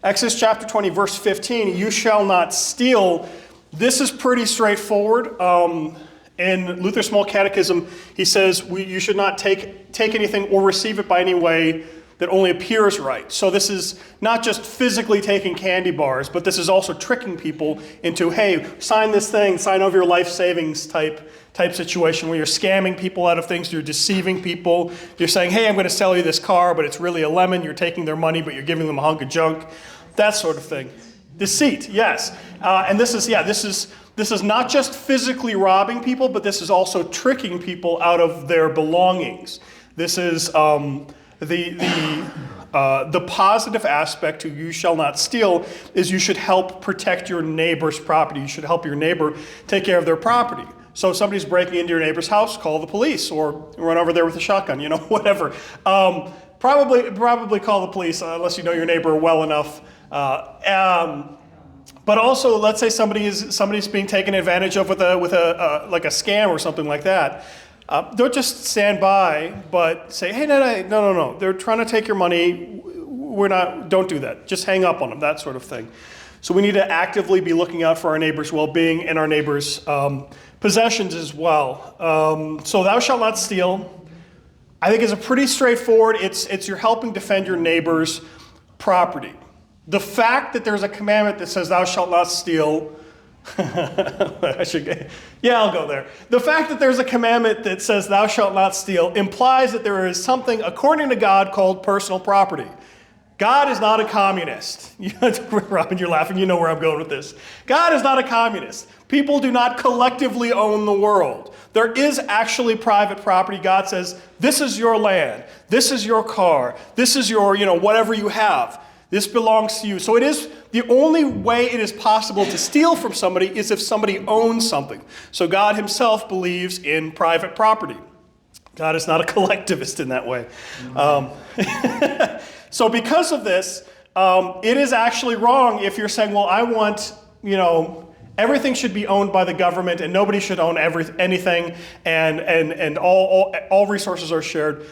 Exodus chapter 20, verse 15, you shall not steal. This is pretty straightforward. In Luther's Small Catechism, he says you should not take anything or receive it by any way that only appears right. So this is not just physically taking candy bars, but this is also tricking people into, hey, sign this thing, sign over your life savings type situation where you're scamming people out of things, you're deceiving people. You're saying, hey, I'm going to sell you this car, but it's really a lemon. You're taking their money, but you're giving them a hunk of junk. That sort of thing. Deceit, yes. And this is not just physically robbing people, but this is also tricking people out of their belongings. This is the positive aspect to you shall not steal is you should help protect your neighbor's property. You should help your neighbor take care of their property. So if somebody's breaking into your neighbor's house, call the police or run over there with a shotgun, whatever. Probably call the police unless you know your neighbor well enough. But also, let's say somebody's being taken advantage of with a like a scam or something like that. Don't just stand by, but say, hey, no. They're trying to take your money. Don't do that. Just hang up on them, that sort of thing. So we need to actively be looking out for our neighbor's well-being and our neighbor's possessions as well. So thou shalt not steal. I think it's a pretty straightforward. It's you're helping defend your neighbor's property. The fact that there's a commandment that says thou shalt not steal, I'll go there. The fact that there's a commandment that says thou shalt not steal implies that there is something, according to God, called personal property. God is not a communist. Robin, you're laughing. You know where I'm going with this. God is not a communist. People do not collectively own the world. There is actually private property. God says, this is your land. This is your car. This is your, whatever you have. This belongs to you. So it is the only way it is possible to steal from somebody is if somebody owns something. So God himself believes in private property. God is not a collectivist in that way. So because of this, it is actually wrong if you're saying, well, I want, everything should be owned by the government and nobody should own anything and all resources are shared.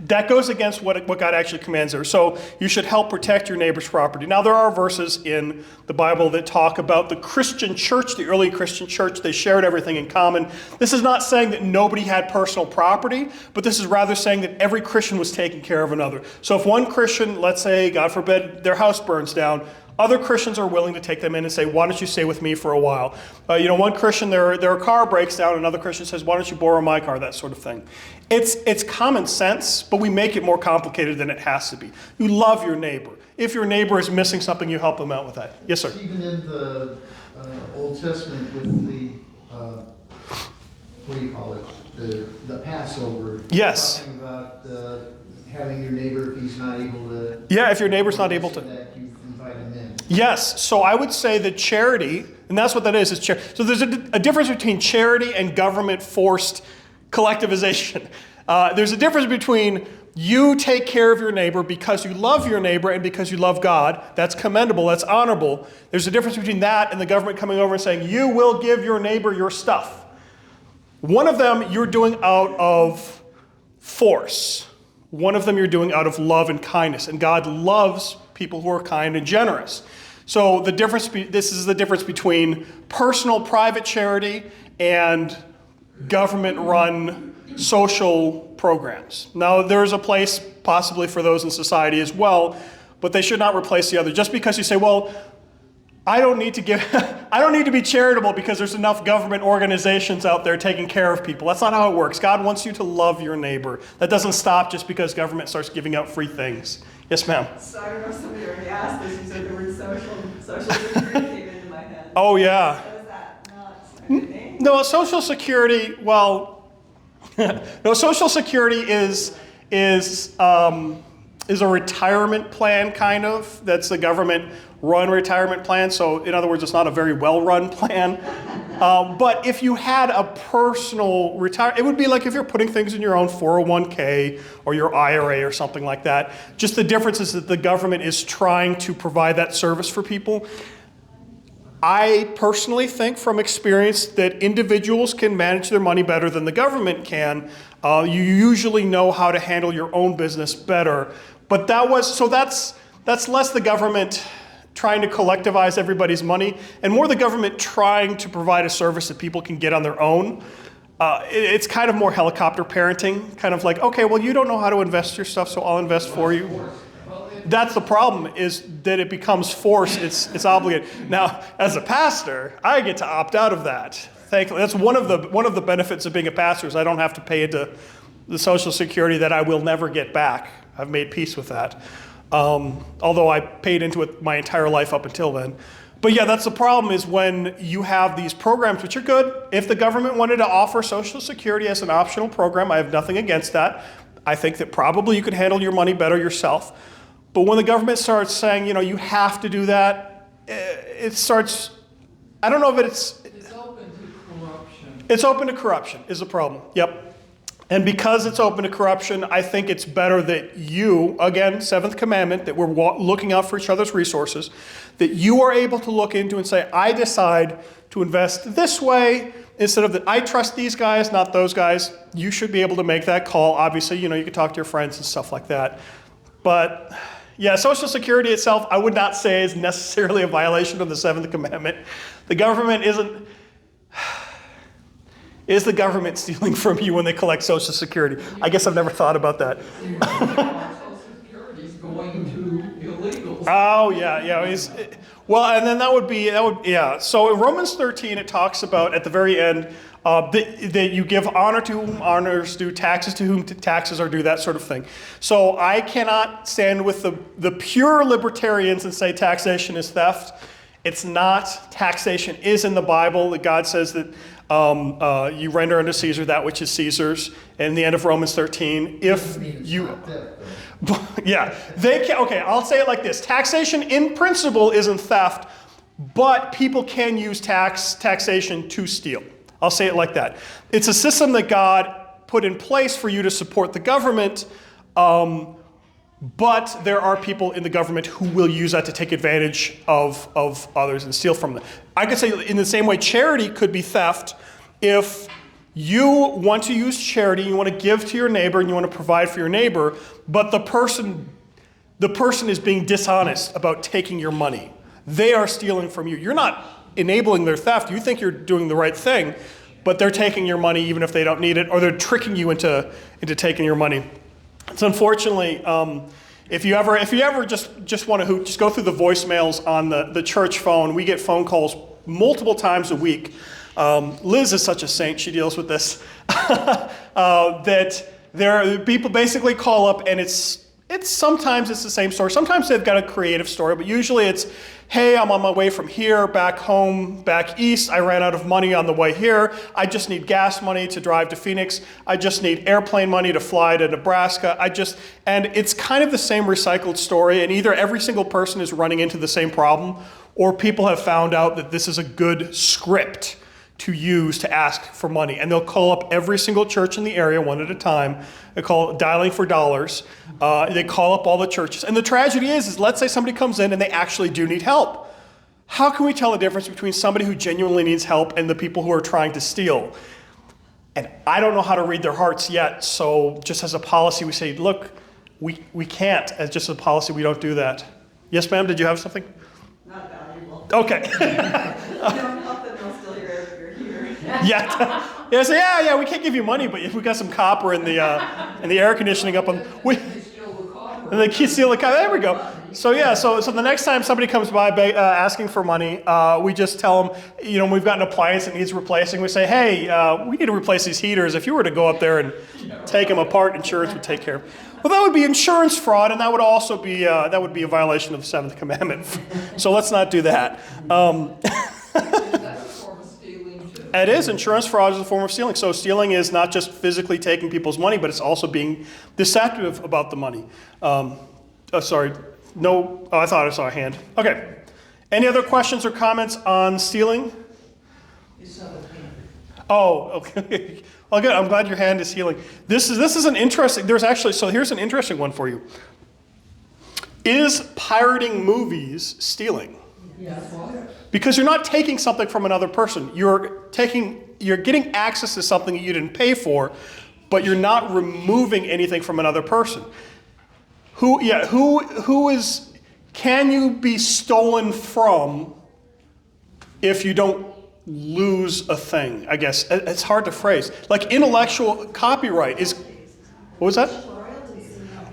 That goes against what God actually commands there. So you should help protect your neighbor's property. Now, there are verses in the Bible that talk about the Christian church, the early Christian church. They shared everything in common. This is not saying that nobody had personal property, but this is rather saying that every Christian was taking care of another. So if one Christian, let's say, God forbid, their house burns down, other Christians are willing to take them in and say, why don't you stay with me for a while? One Christian, their car breaks down, another Christian says, why don't you borrow my car, that sort of thing. It's common sense, but we make it more complicated than it has to be. You love your neighbor. If your neighbor is missing something, you help them out with that. Yes, sir? Even in the Old Testament with the, what do you call it, the Passover. Yes. Talking about having your neighbor, if he's not able to. Yeah, if your neighbor's not able to. That you invite him in. Yes, so I would say that charity, and that's what that is charity. So there's a difference between charity and government-forced collectivization. There's a difference between you take care of your neighbor because you love your neighbor and because you love God. That's commendable, that's honorable. There's a difference between that and the government coming over and saying, you will give your neighbor your stuff. One of them you're doing out of force. One of them you're doing out of love and kindness. And God loves people who are kind and generous. So this is the difference between personal private charity and government-run social programs. Now, there's a place possibly for those in society as well, but they should not replace the other. Just because you say, well, I don't need to be charitable because there's enough government organizations out there taking care of people. That's not how it works. God wants you to love your neighbor. That doesn't stop just because government starts giving out free things. Yes, ma'am? So I don't know if somebody already asked this. You said the word social security came into my head. Oh, yeah. So is that not a good name? No, Social Security, Social Security is a retirement plan, kind of. That's the government-run retirement plan. So, in other words, it's not a very well-run plan. But if you had a personal retirement, it would be like if you're putting things in your own 401k or your IRA or something like that. Just the difference is that the government is trying to provide that service for people. I personally think from experience that individuals can manage their money better than the government can. You usually know how to handle your own business better. But that's That's less the government trying to collectivize everybody's money and more the government trying to provide a service that people can get on their own. It's kind of more helicopter parenting, kind of like, okay, well, you don't know how to invest your stuff, so I'll invest for you. That's the problem, is that it becomes forced, it's obligated. Now, as a pastor, I get to opt out of that. Thankfully, that's one of the benefits of being a pastor is I don't have to pay into the Social Security that I will never get back. I've made peace with that. Although I paid into it my entire life up until then. But yeah, that's the problem, is when you have these programs, which are good. If the government wanted to offer Social Security as an optional program, I have nothing against that. I think that probably you could handle your money better yourself. But when the government starts saying, you have to do that, it starts, I don't know if it's open to corruption. It's open to corruption is the problem. Yep. And because it's open to corruption, I think it's better that you, again, seventh commandment, that we're looking out for each other's resources, that you are able to look into and say, I decide to invest this way instead of that I trust these guys, not those guys. You should be able to make that call. Obviously, you can talk to your friends and stuff like that. But yeah, Social Security itself, I would not say is necessarily a violation of the seventh commandment. The government isn't... Is the government stealing from you when they collect Social Security? I guess I've never thought about that. Social Security is going to illegals. Oh, yeah. Well, and then that would yeah. So in Romans 13, it talks about, at the very end, that you give honor to whom honor is due, taxes to whom taxes are due, that sort of thing. So I cannot stand with the pure libertarians and say taxation is theft. It's not. Taxation is in the Bible. God says that you render unto Caesar that which is Caesar's. And the end of Romans 13, if you... Yeah, they can, okay, I'll say it like this. Taxation in principle isn't theft, but people can use taxation to steal. I'll say it like that. It's a system that God put in place for you to support the government, but there are people in the government who will use that to take advantage of others and steal from them. I could say in the same way, charity could be theft if you want to use charity, you want to give to your neighbor, and you want to provide for your neighbor, but the person is being dishonest about taking your money. They are stealing from you. You're not enabling their theft. You think you're doing the right thing, but they're taking your money even if they don't need it, or they're tricking you into taking your money. So unfortunately, if you ever just want to just go through the voicemails on the church phone, we get phone calls multiple times a week. Liz is such a saint, she deals with this, that people basically call up and it's sometimes it's the same story. Sometimes they've got a creative story, but usually it's, hey, I'm on my way from here, back home, back east. I ran out of money on the way here. I just need gas money to drive to Phoenix. I just need airplane money to fly to Nebraska. And it's kind of the same recycled story, and either every single person is running into the same problem, or people have found out that this is a good script to use to ask for money. And they'll call up every single church in the area one at a time. They call it dialing for dollars. They call up all the churches. And the tragedy is let's say somebody comes in and they actually do need help. How can we tell the difference between somebody who genuinely needs help and the people who are trying to steal? And I don't know how to read their hearts yet, so just as a policy, we say, look, we can't. As just a policy, we don't do that. Yes, ma'am, did you have something? Not valuable. Okay. You don't help them, they'll steal your heater. Yeah, we can't give you money, but if we got some copper in the air conditioning up on, and they steal the copper. There we go. So the next time somebody comes by asking for money, we just tell them, we've got an appliance that needs replacing. We say, hey, we need to replace these heaters. If you were to go up there and take them apart, insurance would take care of it. Well, that would be insurance fraud, and that would also be a violation of the seventh commandment. So let's not do that. It is. Insurance fraud is a form of stealing. So stealing is not just physically taking people's money, but it's also being deceptive about the money. Sorry. No. Oh, I thought I saw a hand. Okay. Any other questions or comments on stealing? Oh, okay. Well, good. I'm glad your hand is healing. This is an interesting. Here's an interesting one for you. Is pirating movies stealing? Yes. Because you're not taking something from another person. You're getting access to something that you didn't pay for, but you're not removing anything from another person. Who is can you be stolen from if you don't lose a thing? I guess it's hard to phrase. Like intellectual copyright is, what was that?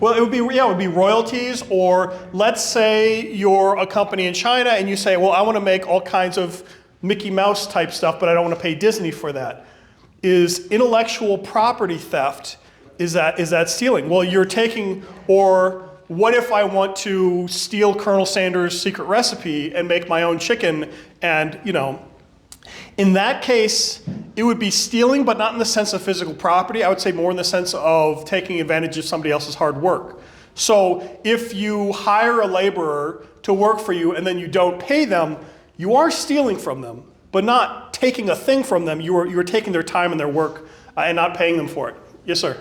Well, it would be royalties, or let's say you're a company in China and you say, well, I want to make all kinds of Mickey Mouse type stuff, but I don't want to pay Disney for that. Is intellectual property theft, is that stealing? Well, you're taking, or what if I want to steal Colonel Sanders' secret recipe and make my own chicken and, in that case, it would be stealing, but not in the sense of physical property. I would say more in the sense of taking advantage of somebody else's hard work. So if you hire a laborer to work for you and then you don't pay them, you are stealing from them, but not taking a thing from them. You are taking their time and their work and not paying them for it. Yes, sir?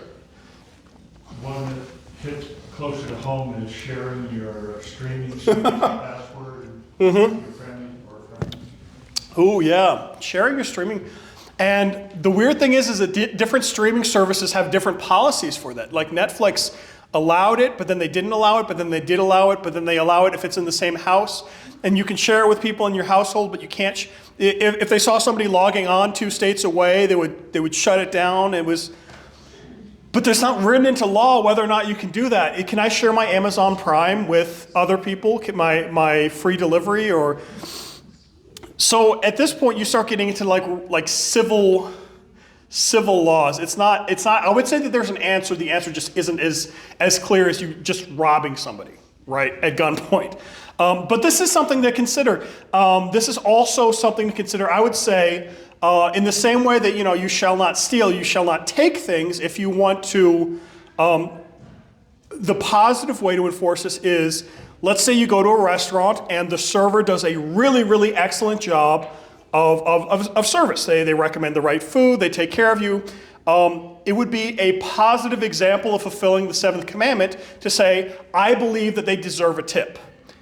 One that hits closer to home is sharing your streaming service password with your family or friends. Oh, yeah. Sharing your streaming. And the weird thing is that different streaming services have different policies for that. Like Netflix allowed it, but then they didn't allow it, but then they did allow it, but then they allow it if it's in the same house. And you can share it with people in your household, but you can't. If they saw somebody logging on 2 states away, they would shut it down. But there's not written into law whether or not you can do that. Can I share my Amazon Prime with other people? My free delivery or... So at this point, you start getting into like civil laws. It's not. I would say that there's an answer. The answer just isn't as clear as you just robbing somebody, right, at gunpoint. But this is something to consider. This is also something to consider. I would say, in the same way that you shall not steal, you shall not take things. If you want to, the positive way to enforce this is. Let's say you go to a restaurant and the server does a really, really excellent job of service. They recommend the right food, they take care of you. It would be a positive example of fulfilling the 7th commandment to say, I believe that they deserve a tip.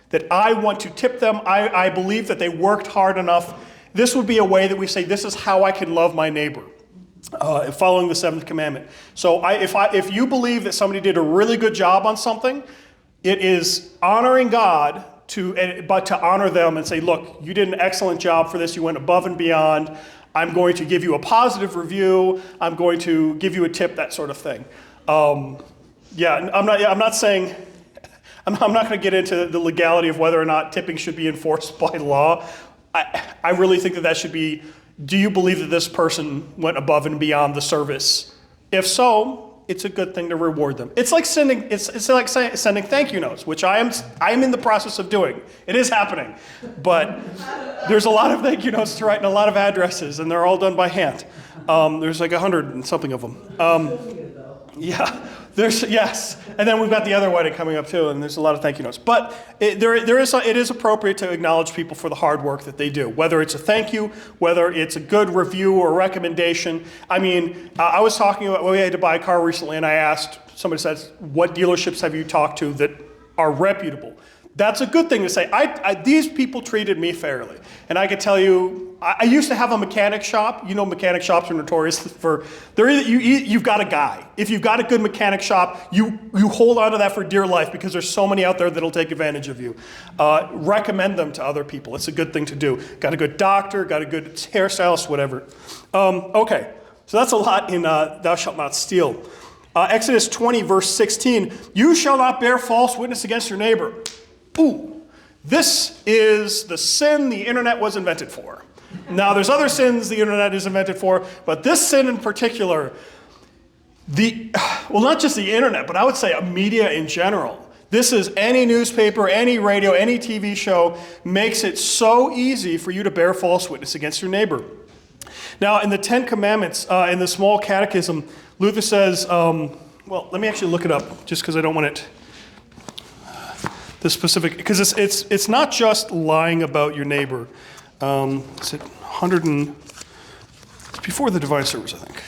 That I want to tip them, I believe that they worked hard enough. This would be a way that we say, this is how I can love my neighbor. Following the 7th commandment. So if you believe that somebody did a really good job on something, it is honoring God but to honor them and say, look, you did an excellent job for this. You went above and beyond. I'm going to give you a positive review. I'm going to give you a tip, that sort of thing. I'm not saying, I'm not going to get into the legality of whether or not tipping should be enforced by law. I really think that should be, do you believe that this person went above and beyond the service? If so, it's a good thing to reward them. It's like sending thank you notes, which I am in the process of doing. It is happening, but there's a lot of thank you notes to write and a lot of addresses, and they're all done by hand. There's like 100 and something of them. Yeah, yes, and then we've got the other wedding coming up too, and there's a lot of thank you notes. But it is appropriate to acknowledge people for the hard work that they do, whether it's a thank you, whether it's a good review or recommendation. I mean, I was talking about, we had to buy a car recently, and I asked, somebody says, what dealerships have you talked to that are reputable? That's a good thing to say. These people treated me fairly. And I could tell you, I used to have a mechanic shop. Mechanic shops are notorious for, you've got a guy. If you've got a good mechanic shop, you hold on to that for dear life because there's so many out there that'll take advantage of you. Recommend them to other people. It's a good thing to do. Got a good doctor, got a good hairstylist, whatever. Okay, so that's a lot in thou shalt not steal. Exodus 20, verse 16, you shall not bear false witness against your neighbor. Ooh, this is the sin the internet was invented for. Now, there's other sins the internet is invented for, but this sin in particular, not just the internet, but I would say media in general. This is any newspaper, any radio, any TV show makes it so easy for you to bear false witness against your neighbor. Now, in the 10 Commandments, in the Small Catechism, Luther says, let me actually look it up, just because I don't want it... the specific, because it's not just lying about your neighbor. It's at 100 and, it's before the divine service, I think.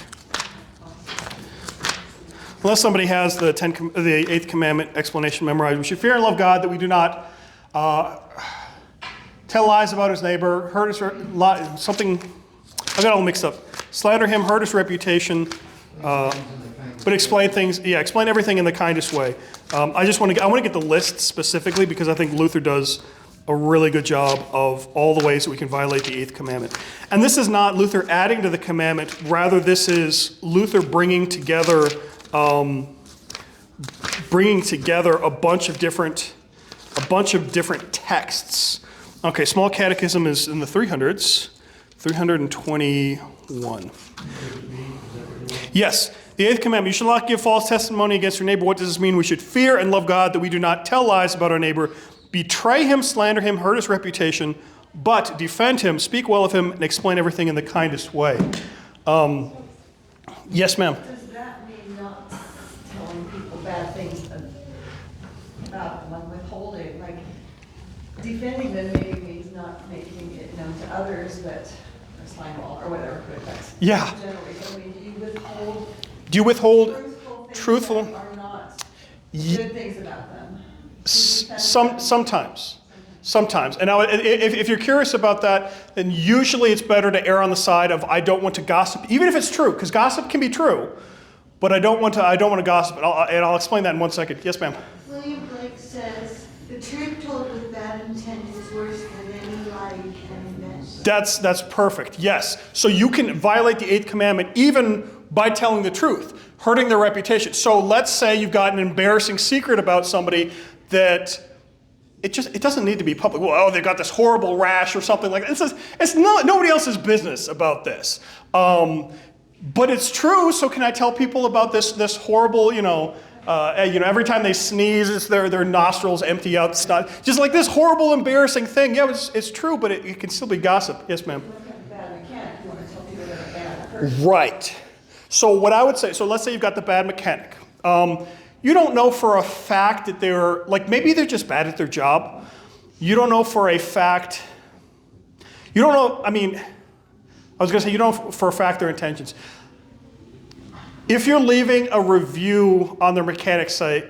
Unless somebody has the 8th commandment explanation memorized, we should fear and love God, that we do not tell lies about his neighbor, hurt his something. I got all mixed up. Slander him, hurt his reputation. But explain things, yeah, explain everything in the kindest way. I want to get the list specifically because I think Luther does a really good job of all the ways that we can violate the 8th commandment. And this is not Luther adding to the commandment, rather this is Luther bringing together a bunch of different texts. Okay, Small Catechism is in the 300s, 321. Yes, the 8th commandment, you shall not give false testimony against your neighbor. What does this mean? We should fear and love God, that we do not tell lies about our neighbor, betray him, slander him, hurt his reputation, but defend him, speak well of him, and explain everything in the kindest way. Yes, ma'am. Does that mean not telling people bad things about them, withholding, like defending them maybe means not making it known to others that are slime wall or whatever it affects. Yeah. Generally, so I mean, Do you withhold truthful truthful? things that are not good things about them? Sometimes. And now, if you're curious about that, then usually it's better to err on the side of I don't want to gossip, even if it's true, because gossip can be true. But I don't want to gossip, and I'll explain that in 1 second. Yes, ma'am. William Blake says, the truth told with bad intent is worse than any lie you can invent. That's perfect. Yes. So you can violate the 8th commandment even by telling the truth, hurting their reputation. So let's say you've got an embarrassing secret about somebody that it doesn't need to be public. Well, they've got this horrible rash or something like that. It's not nobody else's business about this. But it's true. So can I tell people about this horrible, every time they sneeze, it's their nostrils empty out snot. Just like this horrible, embarrassing thing. Yeah, it's true, but it can still be gossip. Yes, ma'am. Right. So what I would say, so let's say you've got the bad mechanic. You don't know for a fact that they're, like maybe they're just bad at their job. You don't know for a fact, you don't know, you don't know for a fact their intentions. If you're leaving a review on their mechanic site,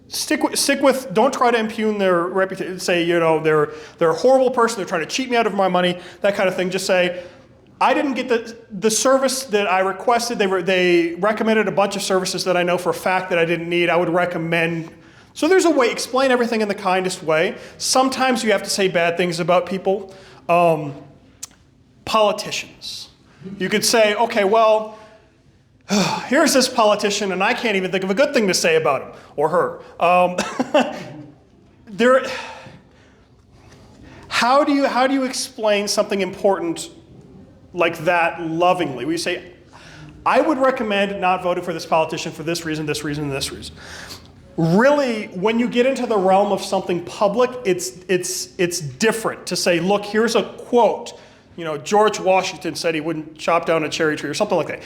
stick with, don't try to impugn their reputation. Say, they're a horrible person, they're trying to cheat me out of my money, that kind of thing. Just say, I didn't get the service that I requested. They recommended a bunch of services that I know for a fact that I didn't need. I would recommend. So there's a way, explain everything in the kindest way. Sometimes you have to say bad things about people. Politicians. You could say, okay, well, here's this politician and I can't even think of a good thing to say about him or her. How do you explain something important like that lovingly? We say, I would recommend not voting for this politician for this reason, this reason, and this reason. Really, when you get into the realm of something public, it's different to say, look, here's a quote. George Washington said he wouldn't chop down a cherry tree or something like that.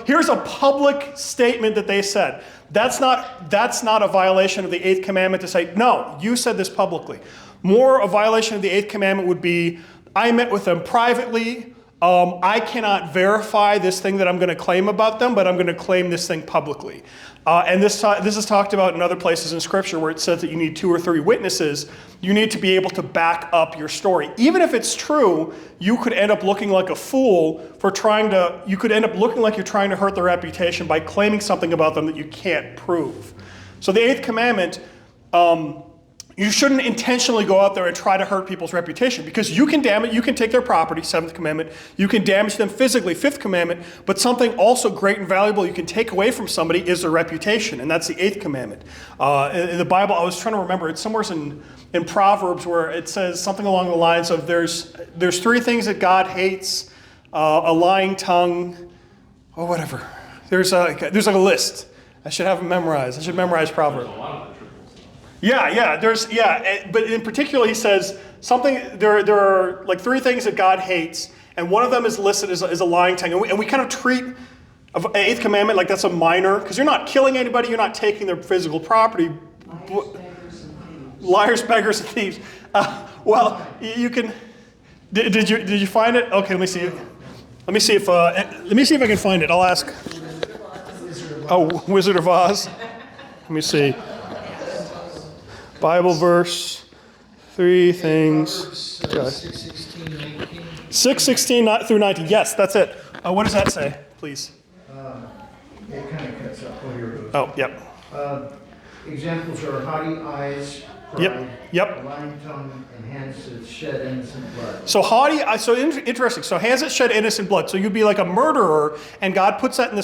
Here's a public statement that they said. That's not a violation of the 8th commandment to say, no, you said this publicly. More a violation of the 8th commandment would be, I met with them privately. I cannot verify this thing that I'm going to claim about them, but I'm going to claim this thing publicly. And this is talked about in other places in Scripture where it says that you need 2 or 3 witnesses. You need to be able to back up your story. Even if it's true, you could end up looking like a fool you could end up looking like you're trying to hurt their reputation by claiming something about them that you can't prove. So the 8th commandment, you shouldn't intentionally go out there and try to hurt people's reputation because you can take their property, 7th commandment, you can damage them physically, 5th commandment, but something also great and valuable you can take away from somebody is their reputation, and that's the 8th commandment. In the Bible, I was trying to remember, it's somewhere in Proverbs where it says something along the lines of there's 3 things that God hates, a lying tongue, or whatever. There's like a list. I should have them memorized. I should memorize Proverbs. But in particular, he says something. There are like 3 things that God hates, and one of them is listed as a lying tongue. And we kind of treat an 8th commandment like that's a minor, because you're not killing anybody, you're not taking their physical property. Liars, beggars, and thieves. You can. Did you find it? Okay, let me see. Let me see if I can find it. I'll ask. Oh, Wizard of Oz. Let me see. Bible verse, 3 things. 6:16 through 19. Yes, that's it. What does that say, please? It kind of cuts up. Oh, here it goes. Oh, yep. Examples are haughty eyes, pride, Yep, yep. a lying tongue, and hands that shed innocent blood. So interesting. So hands that shed innocent blood. So you'd be like a murderer, and God puts that in the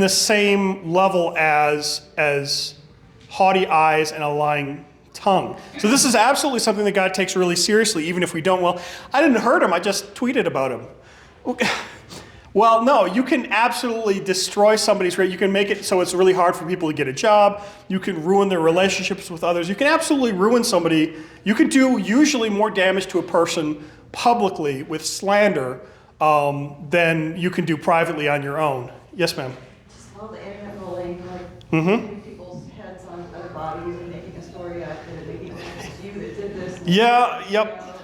same level as haughty eyes and a lying tongue. So this is absolutely something that God takes really seriously, even if we don't. Well, I didn't hurt him. I just tweeted about him. Well, no, you can absolutely destroy somebody's rate. You can make it so it's really hard for people to get a job. You can ruin their relationships with others. You can absolutely ruin somebody. You can do usually more damage to a person publicly with slander than you can do privately on your own. Yes, ma'am? Just all the internet bullying, like putting people's heads on other bodies and making a story out of it, making it it's you that did this. And Yeah, yep. you know,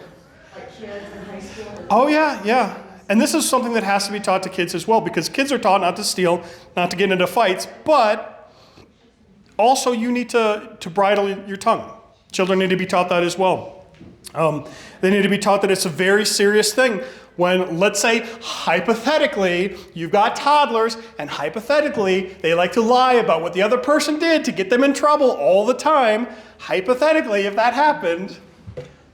like kids in high school. Oh, yeah, yeah. And this is something that has to be taught to kids as well, because kids are taught not to steal, not to get into fights, but also you need to bridle your tongue. Children need to be taught that as well. They need to be taught that it's a very serious thing when, let's say, hypothetically, you've got toddlers, and hypothetically, they like to lie about what the other person did to get them in trouble all the time. Hypothetically, if that happened,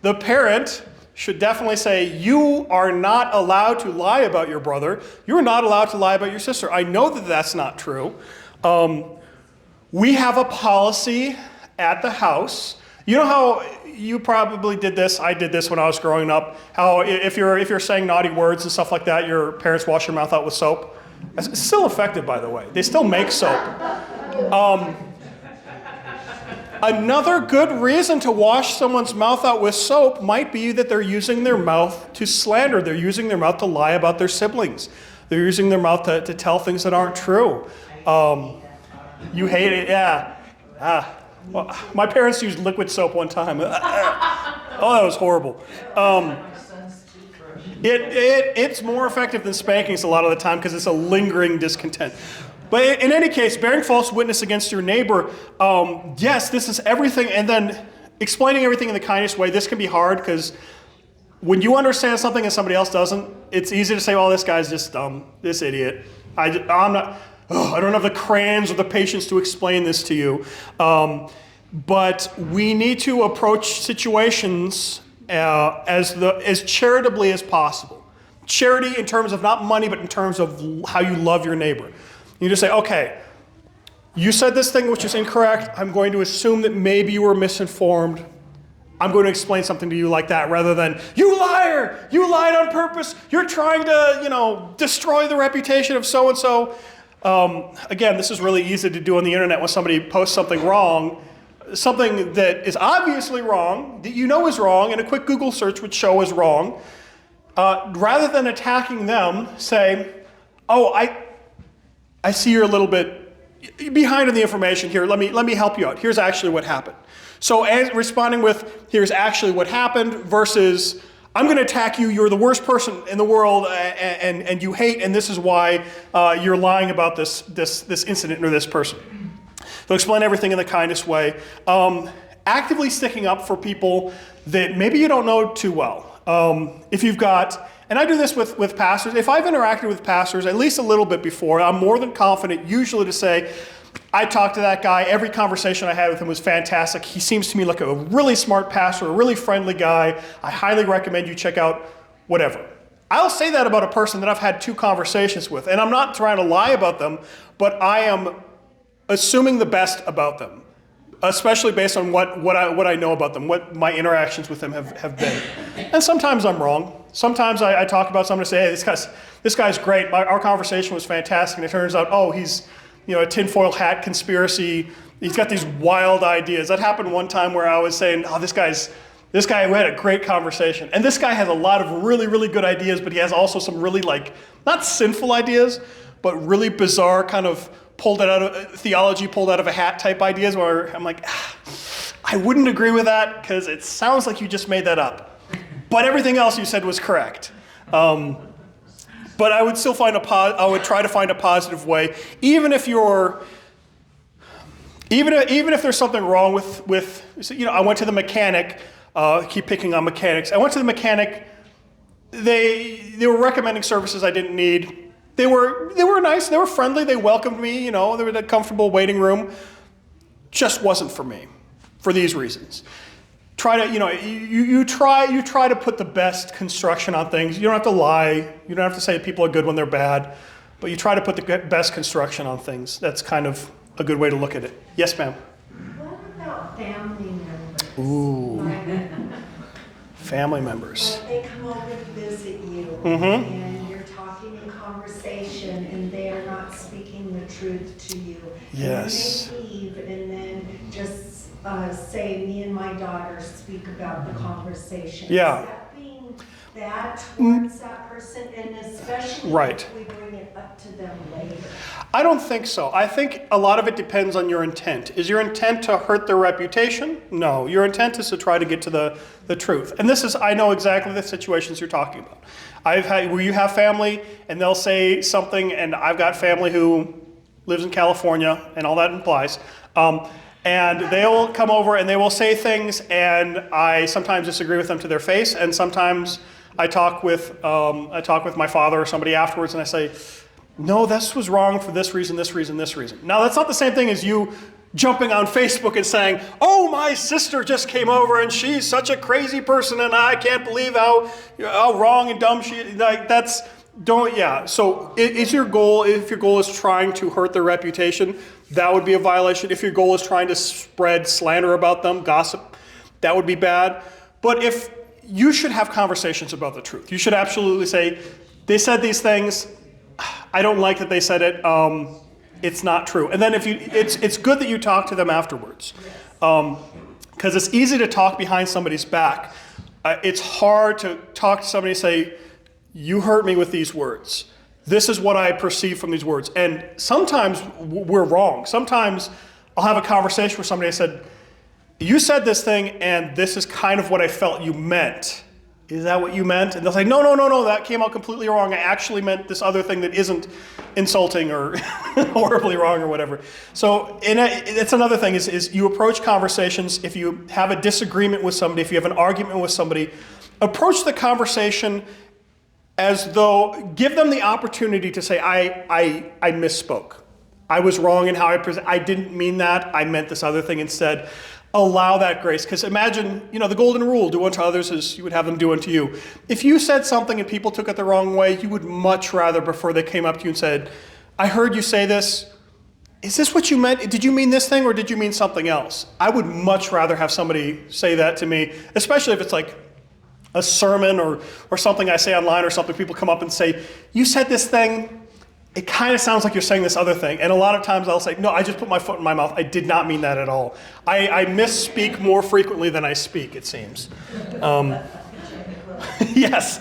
the parent should definitely say, you are not allowed to lie about your brother. You're not allowed to lie about your sister. I know that that's not true. We have a policy at the house. You know how you probably did this, I did this when I was growing up, how if you're saying naughty words and stuff like that, your parents wash your mouth out with soap? It's still effective, by the way. They still make soap. Another good reason to wash someone's mouth out with soap might be that they're using their mouth to slander. They're using their mouth to lie about their siblings. They're using their mouth to tell things that aren't true. You hate it, yeah. Well, my parents used liquid soap one time. Oh, that was horrible. It's more effective than spankings a lot of the time because it's a lingering discontent. But in any case, bearing false witness against your neighbor, yes, this is everything. And then explaining everything in the kindest way, this can be hard because when you understand something and somebody else doesn't, it's easy to say, well, this guy's just dumb, this idiot. I don't have the crayons or the patience to explain this to you. But we need to approach situations as charitably as possible. Charity in terms of not money, but in terms of how you love your neighbor. You just say, okay, you said this thing which is incorrect. I'm going to assume that maybe you were misinformed. I'm going to explain something to you like that rather than, you liar! You lied on purpose! You're trying to, destroy the reputation of so-and-so. Again, this is really easy to do on the internet when somebody posts something wrong, something that is obviously wrong, that you know is wrong, and a quick Google search would show is wrong. Rather than attacking them, say, oh, I see you're a little bit behind in the information here. Let me help you out. Here's actually what happened. So responding with, here's actually what happened versus, I'm going to attack you. You're the worst person in the world and you hate, and this is why you're lying about this incident or this person. So explain everything in the kindest way. Actively sticking up for people that maybe you don't know too well. If you've got, and I do this with pastors, if I've interacted with pastors at least a little bit before, I'm more than confident usually to say, I talked to that guy, every conversation I had with him was fantastic. He seems to me like a really smart pastor, a really friendly guy. I highly recommend you check out whatever. I'll say that about a person that I've had 2 conversations with, and I'm not trying to lie about them, but I am assuming the best about them, especially based on what I know about them, what my interactions with them have been. And sometimes I'm wrong. Sometimes I talk about someone and say, hey, this guy's great. Our conversation was fantastic. And it turns out, oh, he's a tinfoil hat conspiracy. He's got these wild ideas. That happened one time where I was saying, oh, this guy, we had a great conversation. And this guy has a lot of really, really good ideas, but he has also some really not sinful ideas, but really bizarre kind of theology pulled out of a hat type ideas where I'm like, I wouldn't agree with that because it sounds like you just made that up. But everything else you said was correct. But I would still I would try to find a positive way, even if there's something wrong with I went to the mechanic, keep picking on mechanics. I went to the mechanic, they were recommending services I didn't need. They were nice, they were friendly, they welcomed me, you know, they were in a comfortable waiting room. Just wasn't for me, for these reasons. Try to, you know, you try to put the best construction on things. You don't have to lie. You don't have to say people are good when they're bad, but you try to put the best construction on things. That's kind of a good way to look at it. Yes, ma'am. What about family members? Ooh. Like, Family members. they come over to visit you, Mm-hmm. and you're talking in conversation, and they are not speaking the truth to you. Yes. And then they leave, and then just say, me and my daughter speak about the conversation. Yeah. Is that being bad towards that person, and especially Right. if we bring it up to them later? I don't think so. I think a lot of it depends on your intent. Is your intent to hurt their reputation? No. Your intent is to try to get to the truth. And this is, I know exactly the situations you're talking about. I've had, where you have family and they'll say something, and I've got family who lives in California, and all that implies. And they'll come over and they will say things, and I sometimes disagree with them to their face, and sometimes I talk with my father or somebody afterwards, and I say, no, this was wrong for this reason, this reason, this reason. Now, that's not the same thing as you jumping on Facebook and saying, oh, my sister just came over and she's such a crazy person and I can't believe how wrong and dumb she is. Like, that's, don't, yeah. So is your goal, if your goal is trying to hurt their reputation, that would be a violation. If your goal is trying to spread slander about them, gossip, that would be bad. But if you should have conversations about the truth, you should absolutely say, they said these things, I don't like that they said it. It's not true. And then it's good that you talk to them afterwards, because it's easy to talk behind somebody's back. It's hard to talk to somebody and say, you hurt me with these words. This is what I perceive from these words. And sometimes we're wrong. Sometimes I'll have a conversation with somebody. I said, you said this thing, and this is kind of what I felt you meant. Is that what you meant? And they'll say, no, that came out completely wrong. I actually meant this other thing that isn't insulting or horribly wrong or whatever. So it's another thing is you approach conversations. If you have a disagreement with somebody, if you have an argument with somebody, approach the conversation as though, give them the opportunity to say, I misspoke. I was wrong in how I didn't mean that. I meant this other thing instead. Allow that grace. Because imagine, the golden rule, do unto others as you would have them do unto you. If you said something and people took it the wrong way, you would much rather prefer they came up to you and said, I heard you say this. Is this what you meant? Did you mean this thing or did you mean something else? I would much rather have somebody say that to me, especially if it's like a sermon or something I say online or something. People come up and say, you said this thing. It kind of sounds like you're saying this other thing. And a lot of times I'll say, no, I just put my foot in my mouth. I did not mean that at all. I misspeak more frequently than I speak, it seems. Yes.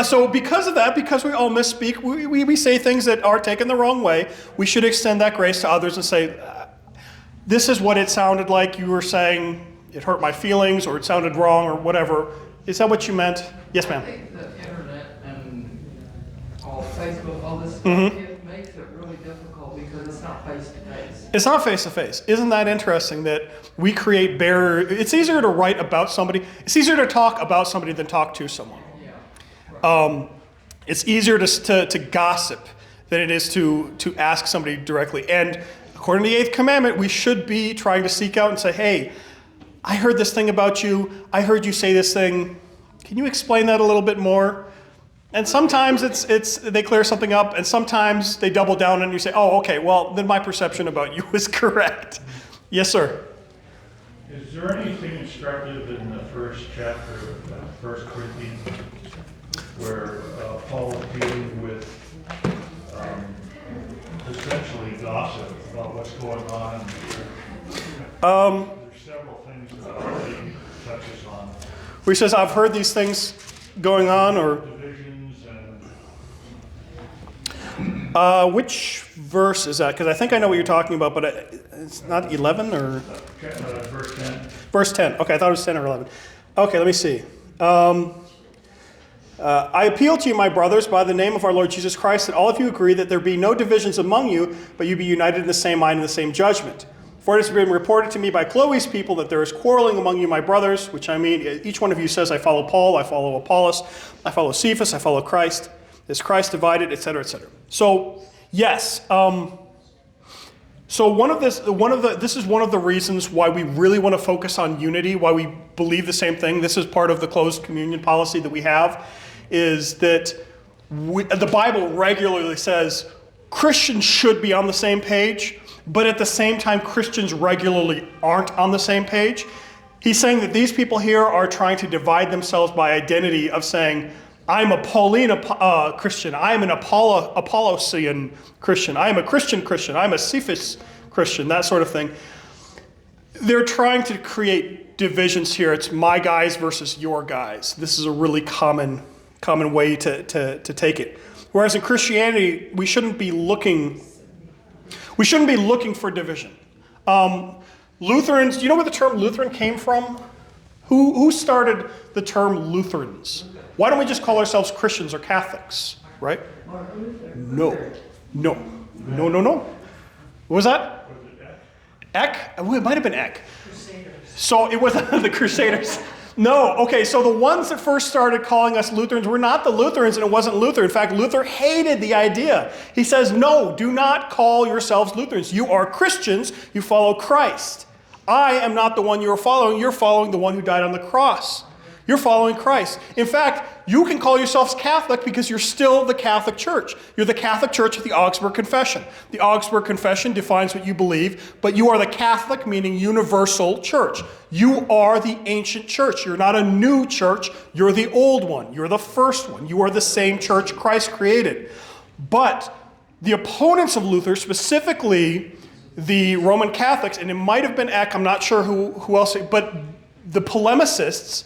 So because of that, because we all misspeak, we say things that are taken the wrong way, we should extend that grace to others and say, this is what it sounded like you were saying. It hurt my feelings, or it sounded wrong, or whatever. Is that what you meant? Yes, ma'am. I think the internet and all Facebook, all this stuff, it makes it really difficult because it's not face to face. It's not face-to-face. Isn't that interesting that we create barriers? It's easier to write about somebody. It's easier to talk about somebody than talk to someone. Yeah. It's easier to gossip than it is to ask somebody directly. And according to the 8th commandment, we should be trying to seek out and say, hey, I heard this thing about you. I heard you say this thing. Can you explain that a little bit more? And sometimes they clear something up, and sometimes they double down and you say, oh, okay, well, then my perception about you is correct. Yes, sir. Is there anything instructive in the first chapter of 1 Corinthians where Paul is dealing with essentially gossip about what's going on in the church? There's several things that he touches on. Where he says, I've heard these things going on, or Divisions and... which verse is that? Because I think I know what you're talking about, but it's not 11 or? verse 10. Verse 10. Okay, I thought it was 10 or 11. Okay, let me see. I appeal to you, my brothers, by the name of our Lord Jesus Christ, that all of you agree that there be no divisions among you, but you be united in the same mind and the same judgment. For it has been reported to me by Chloe's people that there is quarreling among you, my brothers, which I mean, each one of you says, I follow Paul, I follow Apollos, I follow Cephas, I follow Christ. Is Christ divided, et cetera, et cetera. So, yes. So this is one of the reasons why we really want to focus on unity, why we believe the same thing. This is part of the closed communion policy that we have, is that the Bible regularly says Christians should be on the same page, but at the same time, Christians regularly aren't on the same page. He's saying that these people here are trying to divide themselves by identity of saying, I'm a Pauline Christian, I'm an Apollosian Christian, I'm a Christian, I'm a Cephas Christian, that sort of thing. They're trying to create divisions here. It's my guys versus your guys. This is a really common way to take it. Whereas in Christianity, we shouldn't be looking for division. Lutherans, do you know where the term Lutheran came from? Who started the term Lutherans? Why don't we just call ourselves Christians or Catholics, right? No. What was that? Eck? Oh, it might have been Eck. Crusaders. So it was the Crusaders. No, okay, so the ones that first started calling us Lutherans were not the Lutherans, and it wasn't Luther. In fact, Luther hated the idea. He says, no, do not call yourselves Lutherans. You are Christians, you follow Christ. I am not the one you're following the one who died on the cross. You're following Christ. In fact, you can call yourselves Catholic because you're still the Catholic Church. You're the Catholic Church of the Augsburg Confession. The Augsburg Confession defines what you believe, but you are the Catholic, meaning universal church. You are the ancient church. You're not a new church. You're the old one. You're the first one. You are the same church Christ created. But the opponents of Luther, specifically the Roman Catholics, and it might have been Eck, I'm not sure who else, but the polemicists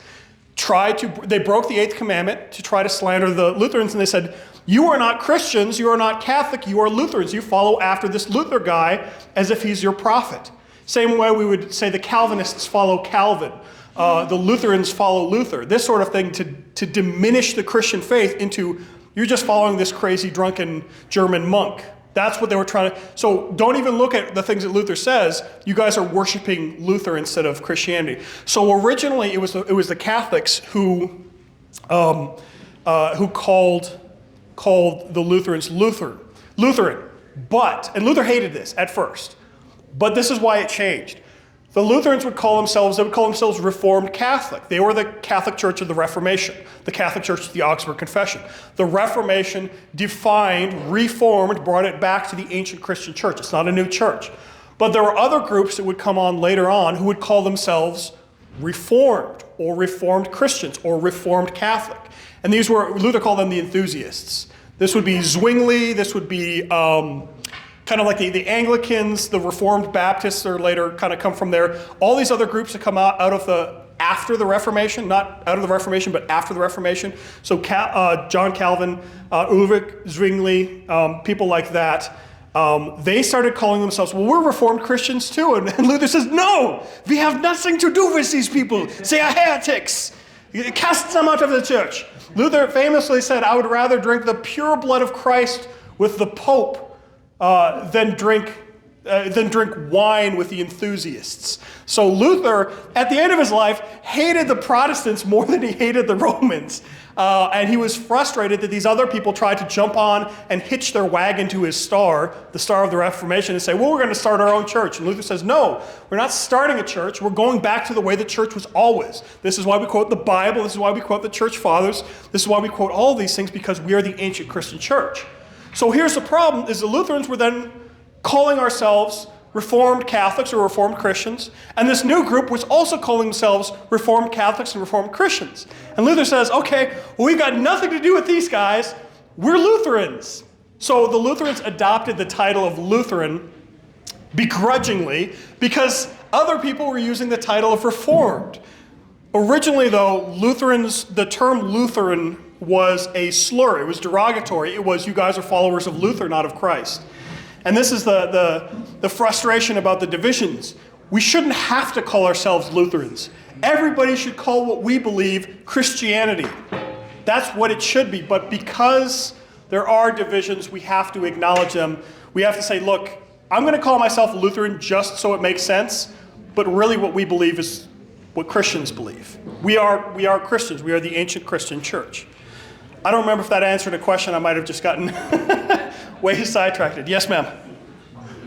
they broke the 8th commandment to try to slander the Lutherans, and they said, you are not Christians, you are not Catholic, you are Lutherans. You follow after this Luther guy as if he's your prophet. Same way we would say the Calvinists follow Calvin, the Lutherans follow Luther. This sort of thing to diminish the Christian faith into, you're just following this crazy drunken German monk. That's what they were trying to. So don't even look at the things that Luther says. You guys are worshiping Luther instead of Christianity. So originally it was the Catholics who called the Lutherans Lutheran. And Luther hated this at first. But this is why it changed. The Lutherans would call themselves Reformed Catholic. They were the Catholic Church of the Reformation, the Catholic Church of the Augsburg Confession. The Reformation reformed, brought it back to the ancient Christian church. It's not a new church. But there were other groups that would come on later on who would call themselves Reformed, or Reformed Christians, or Reformed Catholic. And Luther called them the enthusiasts. This would be Zwingli, this would be kind of like the Anglicans, the Reformed Baptists are later kind of come from there. All these other groups that come out of after the Reformation, not out of the Reformation, but after the Reformation. So John Calvin, Ulrich Zwingli, people like that, they started calling themselves, well, we're Reformed Christians too. And Luther says, no, we have nothing to do with these people. They are heretics. Cast them out of the church. Luther famously said, I would rather drink the pure blood of Christ with the Pope than drink wine with the enthusiasts. So Luther, at the end of his life, hated the Protestants more than he hated the Romans. And he was frustrated that these other people tried to jump on and hitch their wagon to his star, the star of the Reformation, and say, well, we're going to start our own church. And Luther says, no, we're not starting a church. We're going back to the way the church was always. This is why we quote the Bible. This is why we quote the church fathers. This is why we quote all these things, because we are the ancient Christian church. So here's the problem, is the Lutherans were then calling ourselves Reformed Catholics or Reformed Christians, and this new group was also calling themselves Reformed Catholics and Reformed Christians. And Luther says, okay, well, we've got nothing to do with these guys, we're Lutherans. So the Lutherans adopted the title of Lutheran begrudgingly because other people were using the title of Reformed. Originally, though, the term Lutheran was a slur. It was derogatory. It was, you guys are followers of Luther, not of Christ. And this is the frustration about the divisions. We shouldn't have to call ourselves Lutherans. Everybody should call what we believe Christianity. That's what it should be. But because there are divisions, we have to acknowledge them. We have to say, look, I'm going to call myself Lutheran just so it makes sense, but really what we believe is what Christians believe. We are Christians. We are the ancient Christian church. I don't remember if that answered a question. I might have just gotten way sidetracked. Yes, ma'am.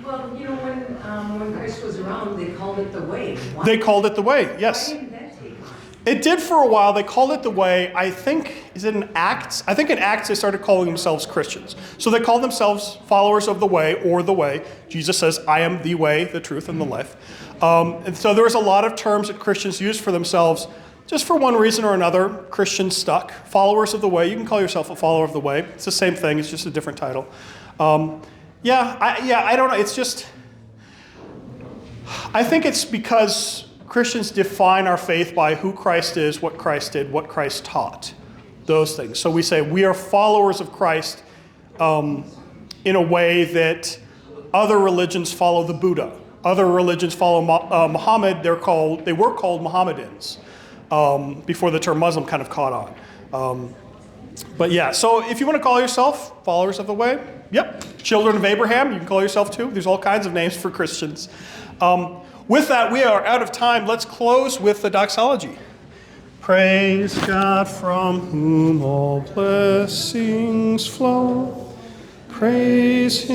Well, you know, when Christ was around, they called it the way. Why, They called it the way, yes. why didn't that take on? It did for a while. They called it the way. I think, is it in Acts? I think in Acts they started calling themselves Christians. So they call themselves followers of the way or the way. Jesus says, I am the way, the truth, and the life. And so there's a lot of terms that Christians use for themselves. Just for one reason or another, Christians stuck. Followers of the way. You can call yourself a follower of the way. It's the same thing. It's just a different title. I don't know. It's just, I think it's because Christians define our faith by who Christ is, what Christ did, what Christ taught. Those things. So we say we are followers of Christ in a way that other religions follow the Buddha. Other religions follow Muhammad. They were called Mohammedans before the term Muslim kind of caught on. But yeah, so if you want to call yourself followers of the way, yep. Children of Abraham, you can call yourself too. There's all kinds of names for Christians. With that, we are out of time. Let's close with the doxology. Praise God from whom all blessings flow. Praise Him.